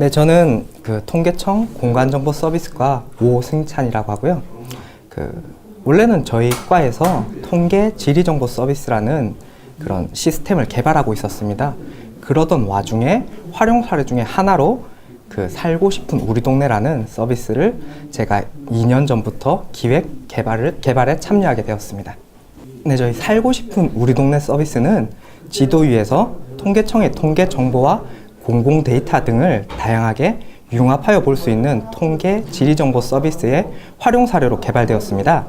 네, 저는 통계청 공간정보서비스과 오승찬이라고 하고요. 원래는 저희 과에서 통계 지리정보 서비스라는 그런 시스템을 개발하고 있었습니다. 그러던 와중에 활용 사례 중에 하나로 살고 싶은 우리 동네라는 서비스를 제가 2년 전부터 기획, 개발에 참여하게 되었습니다. 네, 저희 살고 싶은 우리 동네 서비스는 지도 위에서 통계청의 통계 정보와 공공 데이터 등을 다양하게 융합하여 볼 수 있는 통계 지리정보 서비스의 활용 사례로 개발되었습니다.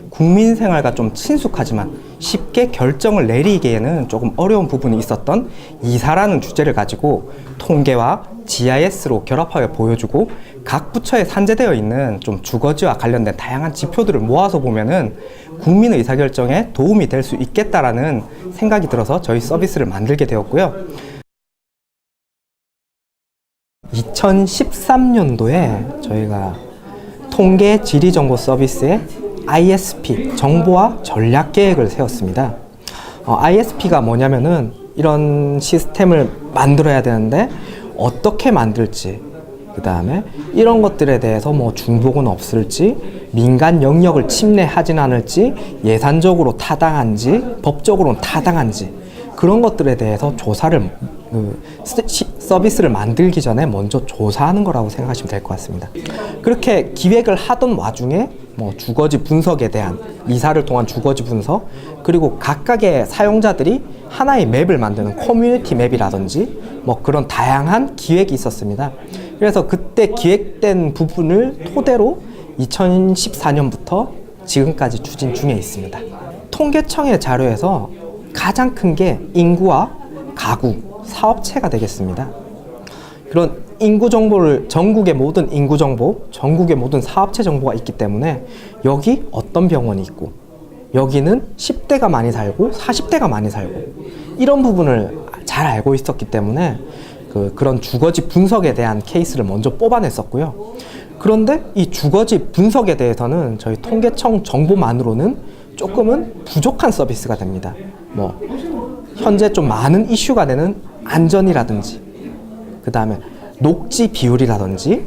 국민 생활과 좀 친숙하지만 쉽게 결정을 내리기에는 조금 어려운 부분이 있었던 이사라는 주제를 가지고 통계와 GIS로 결합하여 보여주고 각 부처에 산재되어 있는 좀 주거지와 관련된 다양한 지표들을 모아서 보면은 국민 의사결정에 도움이 될 수 있겠다라는 생각이 들어서 저희 서비스를 만들게 되었고요. 2013년도에 저희가 통계 지리정보 서비스의 ISP, 정보화 전략 계획을 세웠습니다. ISP가 뭐냐면은 이런 시스템을 만들어야 되는데 어떻게 만들지, 그 다음에 이런 것들에 대해서 뭐 중복은 없을지, 민간 영역을 침해하진 않을지, 예산적으로 타당한지, 법적으로는 타당한지, 그런 것들에 대해서 조사를 서비스를 만들기 전에 먼저 조사하는 거라고 생각하시면 될 것 같습니다. 그렇게 기획을 하던 와중에 뭐 주거지 분석에 대한 이사를 통한 주거지 분석, 그리고 각각의 사용자들이 하나의 맵을 만드는 커뮤니티 맵이라든지 뭐 그런 다양한 기획이 있었습니다. 그래서 그때 기획된 부분을 토대로 2014년부터 지금까지 추진 중에 있습니다. 통계청의 자료에서 가장 큰 게 인구와 가구, 사업체가 되겠습니다. 그런 인구 정보를 전국의 모든 인구 정보, 전국의 모든 사업체 정보가 있기 때문에 여기 어떤 병원이 있고 여기는 10대가 많이 살고 40대가 많이 살고 이런 부분을 잘 알고 있었기 때문에 그런 주거지 분석에 대한 케이스를 먼저 뽑아냈었고요. 그런데 이 주거지 분석에 대해서는 저희 통계청 정보만으로는 조금은 부족한 서비스가 됩니다. 뭐 현재 좀 많은 이슈가 되는 안전이라든지, 그 다음에 녹지 비율이라든지,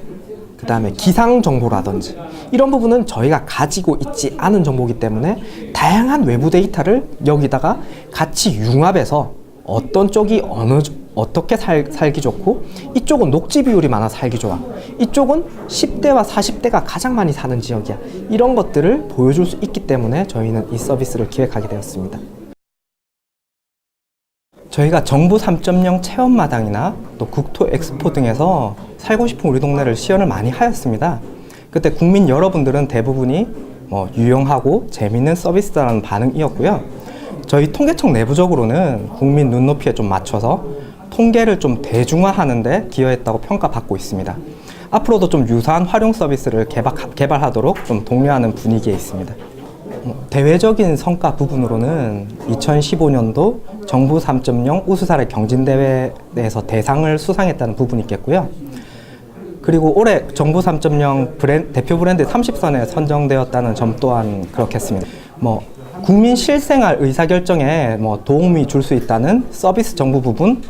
그 다음에 기상 정보라든지 이런 부분은 저희가 가지고 있지 않은 정보이기 때문에 다양한 외부 데이터를 여기다가 같이 융합해서 어떤 쪽이 어떻게 살기 좋고, 이쪽은 녹지 비율이 많아서 살기 좋아, 이쪽은 10대와 40대가 가장 많이 사는 지역이야, 이런 것들을 보여줄 수 있기 때문에 저희는 이 서비스를 기획하게 되었습니다. 저희가 정부 3.0 체험마당이나 또 국토 엑스포 등에서 살고 싶은 우리 동네를 시연을 많이 하였습니다. 그때 국민 여러분들은 대부분이 유용하고 재밌는 서비스라는 반응이었고요. 저희 통계청 내부적으로는 국민 눈높이에 좀 맞춰서 통계를 좀 대중화하는 데 기여했다고 평가받고 있습니다. 앞으로도 좀 유사한 활용 서비스를 개발하도록 좀 독려하는 분위기에 있습니다. 대외적인 성과 부분으로는 2015년도 정부 3.0 우수사례 경진대회에서 대상을 수상했다는 부분이 있겠고요. 그리고 올해 정부 3.0 대표 브랜드 30선에 선정되었다는 점 또한 그렇겠습니다. 국민 실생활 의사결정에 도움이 줄 수 있다는 서비스 정보 부분,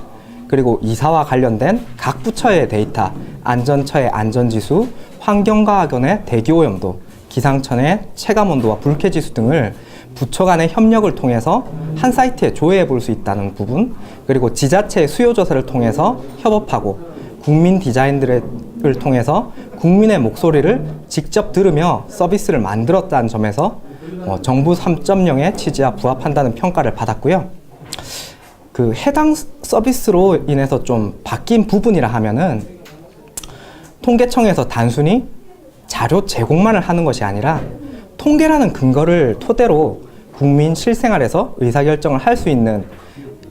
그리고 이사와 관련된 각 부처의 데이터, 안전처의 안전지수, 환경과학원의 대기오염도, 기상청의 체감온도와 불쾌지수 등을 부처 간의 협력을 통해서 한 사이트에 조회해 볼 수 있다는 부분, 그리고 지자체의 수요조사를 통해서 협업하고 국민 디자인들을 통해서 국민의 목소리를 직접 들으며 서비스를 만들었다는 점에서 정부 3.0의 취지와 부합한다는 평가를 받았고요. 해당 서비스로 인해서 좀 바뀐 부분이라 하면은 통계청에서 단순히 자료 제공만을 하는 것이 아니라 통계라는 근거를 토대로 국민 실생활에서 의사결정을 할 수 있는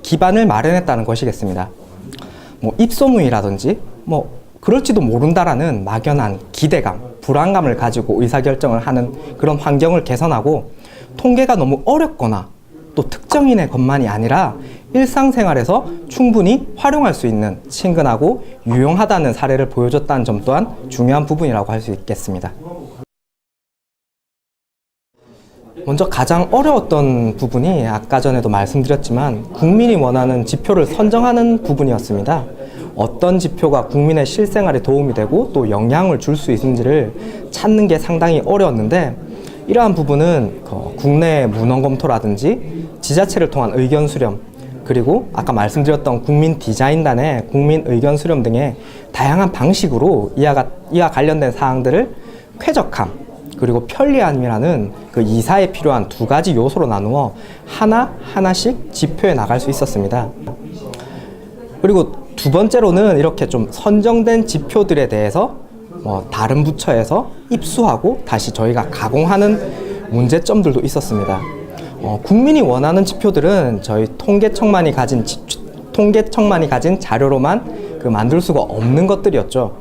기반을 마련했다는 것이겠습니다. 입소문이라든지 그럴지도 모른다라는 막연한 기대감, 불안감을 가지고 의사결정을 하는 그런 환경을 개선하고, 통계가 너무 어렵거나 또 특정인의 것만이 아니라 일상생활에서 충분히 활용할 수 있는 친근하고 유용하다는 사례를 보여줬다는 점 또한 중요한 부분이라고 할 수 있겠습니다. 먼저 가장 어려웠던 부분이 아까 전에도 말씀드렸지만 국민이 원하는 지표를 선정하는 부분이었습니다. 어떤 지표가 국민의 실생활에 도움이 되고 또 영향을 줄 수 있는지를 찾는 게 상당히 어려웠는데, 이러한 부분은 국내 문헌 검토라든지 지자체를 통한 의견 수렴, 그리고 아까 말씀드렸던 국민 디자인단의 국민 의견 수렴 등의 다양한 방식으로 이와 관련된 사항들을 쾌적함 그리고 편리함이라는 그 이사에 필요한 두 가지 요소로 나누어 하나하나씩 지표해 나갈 수 있었습니다. 그리고 두 번째로는 이렇게 좀 선정된 지표들에 대해서 다른 부처에서 입수하고 다시 저희가 가공하는 문제점들도 있었습니다. 국민이 원하는 지표들은 저희 통계청만이 가진 자료로만 만들 수가 없는 것들이었죠.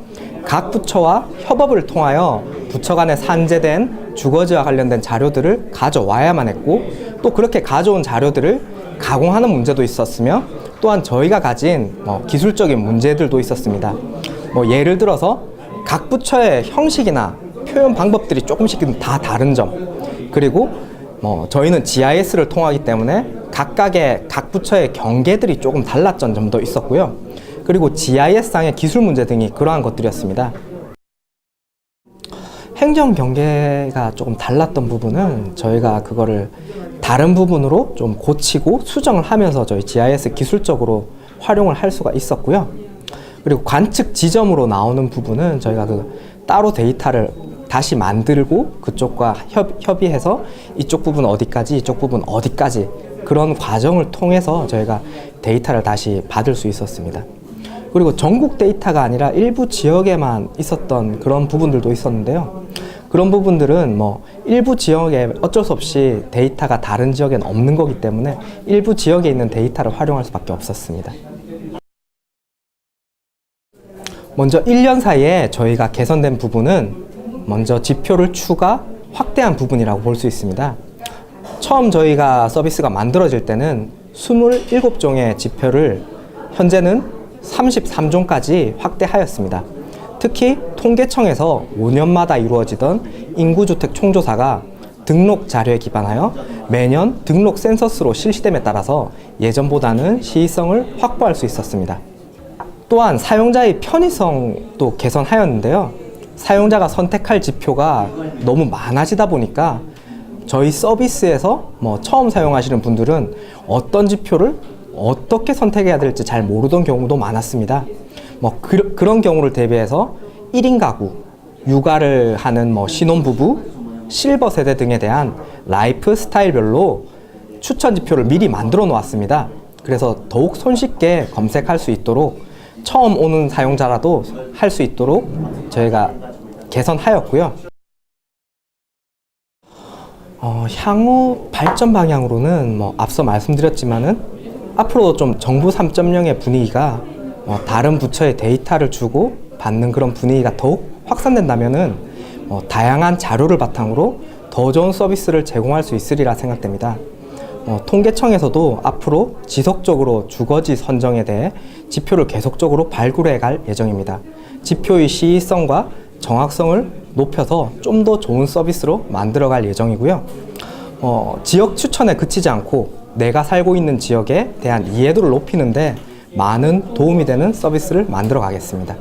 각 부처와 협업을 통하여 부처 간에 산재된 주거지와 관련된 자료들을 가져와야만 했고, 또 그렇게 가져온 자료들을 가공하는 문제도 있었으며, 또한 저희가 가진 기술적인 문제들도 있었습니다. 예를 들어서 각 부처의 형식이나 표현 방법들이 조금씩 다 다른 점, 그리고 저희는 GIS를 통하기 때문에 각 부처의 경계들이 조금 달랐던 점도 있었고요. 그리고 GIS상의 기술 문제 등이 그러한 것들이었습니다. 행정 경계가 조금 달랐던 부분은 저희가 그거를 다른 부분으로 좀 고치고 수정을 하면서 저희 GIS 기술적으로 활용을 할 수가 있었고요. 그리고 관측 지점으로 나오는 부분은 저희가 따로 데이터를 다시 만들고 그쪽과 협의해서 이쪽 부분 어디까지, 이쪽 부분 어디까지, 그런 과정을 통해서 저희가 데이터를 다시 받을 수 있었습니다. 그리고 전국 데이터가 아니라 일부 지역에만 있었던 그런 부분들도 있었는데요. 그런 부분들은 일부 지역에 어쩔 수 없이 데이터가 다른 지역엔 없는 거기 때문에 일부 지역에 있는 데이터를 활용할 수밖에 없었습니다. 먼저 1년 사이에 저희가 개선된 부분은 먼저 지표를 추가, 확대한 부분이라고 볼 수 있습니다. 처음 저희가 서비스가 만들어질 때는 27종의 지표를 현재는 33종까지 확대하였습니다. 특히 통계청에서 5년마다 이루어지던 인구주택 총조사가 등록 자료에 기반하여 매년 등록 센서스로 실시됨에 따라서 예전보다는 시의성을 확보할 수 있었습니다. 또한 사용자의 편의성도 개선하였는데요. 사용자가 선택할 지표가 너무 많아지다 보니까 저희 서비스에서 처음 사용하시는 분들은 어떤 지표를 어떻게 선택해야 될지 잘 모르던 경우도 많았습니다. 그런 경우를 대비해서 1인 가구, 육아를 하는 신혼부부, 실버 세대 등에 대한 라이프 스타일별로 추천 지표를 미리 만들어 놓았습니다. 그래서 더욱 손쉽게 검색할 수 있도록 처음 오는 사용자라도 할 수 있도록 저희가 개선하였고요. 향후 발전 방향으로는 앞서 말씀드렸지만은 앞으로 좀 정부 3.0의 분위기가 다른 부처의 데이터를 주고 받는 그런 분위기가 더욱 확산된다면은 다양한 자료를 바탕으로 더 좋은 서비스를 제공할 수 있으리라 생각됩니다. 통계청에서도 앞으로 지속적으로 주거지 선정에 대해 지표를 계속적으로 발굴해 갈 예정입니다. 지표의 시의성과 정확성을 높여서 좀 더 좋은 서비스로 만들어 갈 예정이고요. 지역 추천에 그치지 않고 내가 살고 있는 지역에 대한 이해도를 높이는데 많은 도움이 되는 서비스를 만들어 가겠습니다.